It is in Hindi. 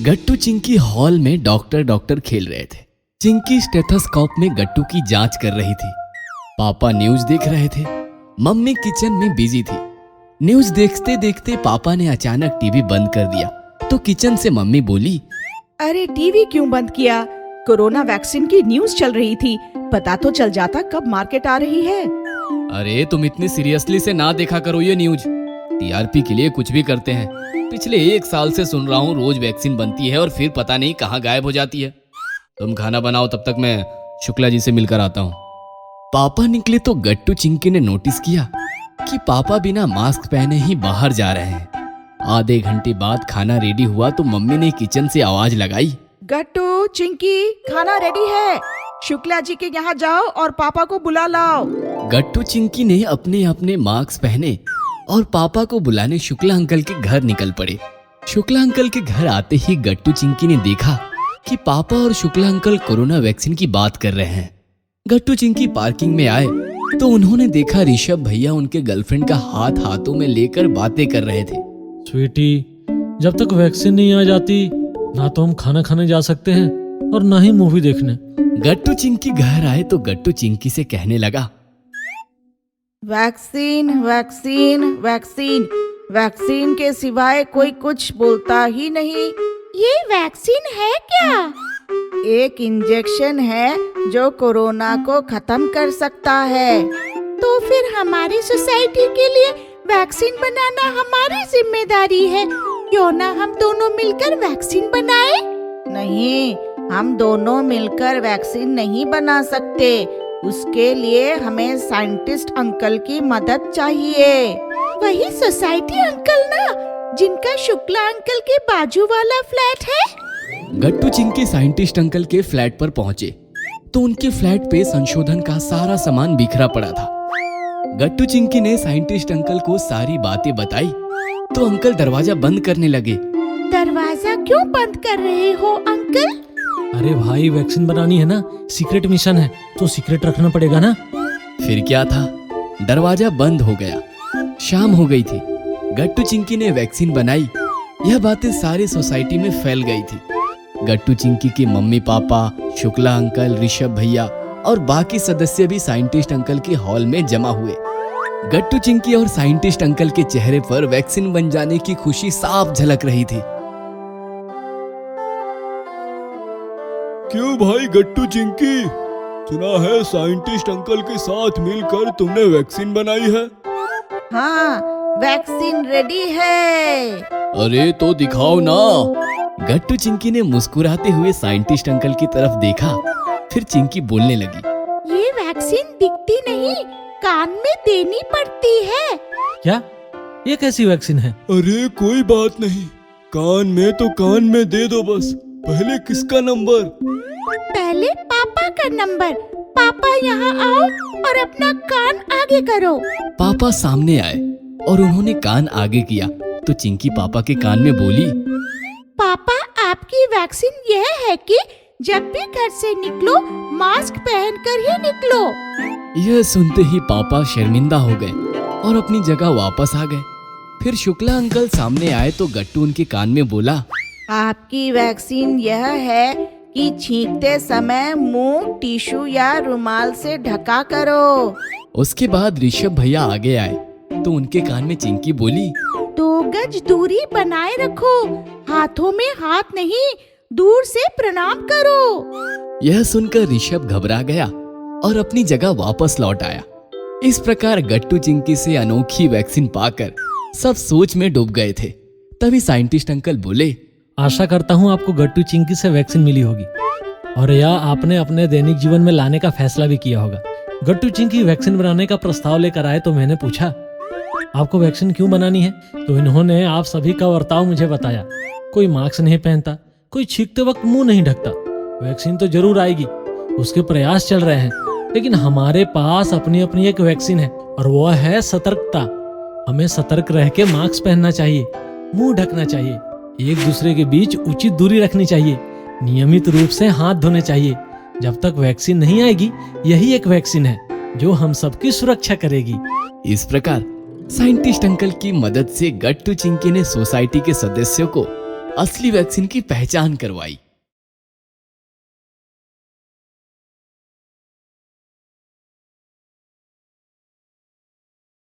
गट्टू चिंकी हॉल में डॉक्टर खेल रहे थे। चिंकी स्टेथोस्कोप में गट्टू की जांच कर रही थी। पापा न्यूज देख रहे थे। मम्मी किचन में बिजी थी। न्यूज देखते देखते पापा ने अचानक टीवी बंद कर दिया तो किचन से मम्मी बोली, अरे टीवी क्यों बंद किया? कोरोना वैक्सीन की न्यूज चल रही थी, पता तो चल जाता कब मार्केट आ रही है। अरे तुम इतनी सीरियसली से ना देखा करो ये न्यूज। टीआरपी के लिए कुछ भी करते हैं। पिछले 1 साल से सुन रहा हूँ रोज वैक्सीन बनती है और फिर पता नहीं कहाँ गायब हो जाती है। तुम खाना बनाओ, तब तक मैं शुक्ला जी से मिलकर आता हूँ। पापा निकले तो गट्टू चिंकी ने नोटिस किया कि पापा बिना मास्क पहने ही बाहर जा रहे हैं। आधे घंटे बाद खाना रेडी हुआ तो मम्मी ने किचन से आवाज लगाई, गट्टू चिंकी खाना रेडी है, शुक्ला जी के यहाँ जाओ और पापा को बुला लाओ। गट्टू चिंकी ने अपने अपने मास्क पहने और पापा को बुलाने शुक्ला अंकल के घर निकल पड़े। शुक्ला अंकल के घर आते ही गट्टू चिंकी ने देखा कि पापा और शुक्ला अंकल कोरोना वैक्सीन की बात कर रहे हैं। गट्टू चिंकी पार्किंग में आए तो उन्होंने देखा ऋषभ भैया उनके गर्लफ्रेंड का हाथ हाथों में लेकर बातें कर रहे थे। स्वीटी, जब तक वैक्सीन नहीं आ जाती ना तो हम खाना खाने जा सकते हैं और ना ही मूवी देखने। गट्टू चिंकी घर आए तो गट्टू चिंकी से कहने लगा, वैक्सीन वैक्सीन वैक्सीन, वैक्सीन के सिवाय कोई कुछ बोलता ही नहीं। ये वैक्सीन है क्या? एक इंजेक्शन है जो कोरोना को खत्म कर सकता है। तो फिर हमारी सोसाइटी के लिए वैक्सीन बनाना हमारी जिम्मेदारी है। क्यों ना हम दोनों मिलकर वैक्सीन बनाए? नहीं, हम दोनों मिलकर वैक्सीन नहीं बना सकते। उसके लिए हमें साइंटिस्ट अंकल की मदद चाहिए। वही सोसाइटी अंकल ना, जिनका शुक्ला अंकल के बाजू वाला फ्लैट है। गट्टू चिंकी साइंटिस्ट अंकल के फ्लैट पर पहुंचे तो उनके फ्लैट पे संशोधन का सारा सामान बिखरा पड़ा था। गट्टू चिंकी ने साइंटिस्ट अंकल को सारी बातें बताई तो अंकल दरवाजा बंद करने लगे। दरवाजा क्यों बंद कर रहे हो अंकल? अरे भाई, वैक्सीन बनानी है ना, सीक्रेट मिशन है तो सीक्रेट रखना पड़ेगा ना। फिर क्या था, दरवाजा बंद हो गया। शाम हो गई थी। गट्टू चिंकी ने वैक्सीन बनाई। यह बातें सारी सोसाइटी में फैल गई थी। गट्टू चिंकी के mummy papa, Shukla uncle, Rishabh भैया और बाकी सदस्य भी साइंटिस्ट अंकल के हॉल में जमा हुए। गट्टू चिंकी और साइंटिस्ट अंकल के चेहरे पर वैक्सीन बन जाने की खुशी साफ झलक रही थी। क्यों भाई गट्टू चिंकी, सुना है साइंटिस्ट अंकल के साथ मिलकर तुमने वैक्सीन बनाई है? हाँ, वैक्सीन रेडी है। अरे तो दिखाओ ना। गट्टू चिंकी ने मुस्कुराते हुए साइंटिस्ट अंकल की तरफ देखा। फिर चिंकी बोलने लगी, ये वैक्सीन दिखती नहीं, कान में देनी पड़ती है। क्या? ये कैसी वैक्सीन है? अरे कोई बात नहीं, कान में तो कान में दे दो बस। पहले किसका नंबर? पहले पापा का नंबर। पापा यहाँ आओ और अपना कान आगे करो। पापा सामने आए और उन्होंने कान आगे किया तो चिंकी पापा के कान में बोली, पापा, आपकी वैक्सीन यह है कि जब भी घर से निकलो मास्क पहनकर ही निकलो। यह सुनते ही पापा शर्मिंदा हो गए और अपनी जगह वापस आ गए। फिर शुक्ला अंकल सामने आए तो गट्टू उनके कान में बोला, आपकी वैक्सीन यह है कि छींकते समय मुंह टिश्यू या रुमाल से ढका करो। उसके बाद ऋषभ भैया आगे आए तो उनके कान में चिंकी बोली, 2 गज दूरी बनाए रखो, हाथों में हाथ नहीं, दूर से प्रणाम करो। यह सुनकर ऋषभ घबरा गया और अपनी जगह वापस लौट आया। इस प्रकार गट्टू चिंकी से अनोखी वैक्सीन पाकर सब सोच में डूब गए थे। तभी साइंटिस्ट अंकल बोले, आशा करता हूँ आपको गट्टू चिंकी से वैक्सीन मिली होगी और यह आपने अपने दैनिक जीवन में लाने का फैसला भी किया होगा। गट्टू चिंकी वैक्सीन बनाने का प्रस्ताव लेकर आए तो मैंने पूछा, आपको वैक्सीन क्यों बनानी है? तो इन्होंने आप सभी का वर्ताव मुझे बताया। कोई मास्क नहीं पहनता, कोई छींकते वक्त मुंह नहीं ढकता। वैक्सीन तो जरूर आएगी, उसके प्रयास चल रहे हैं, लेकिन हमारे पास अपनी अपनी एक वैक्सीन है और वह है सतर्कता। हमें सतर्क रह के मास्क पहनना चाहिए, मुंह ढकना चाहिए, एक दूसरे के बीच उचित दूरी रखनी चाहिए, नियमित रूप से हाथ धोने चाहिए। जब तक वैक्सीन नहीं आएगी, यही एक वैक्सीन है जो हम सबकी सुरक्षा करेगी। इस प्रकार साइंटिस्ट अंकल की मदद से गट्टू चिंकी ने सोसाइटी के सदस्यों को असली वैक्सीन की पहचान करवाई।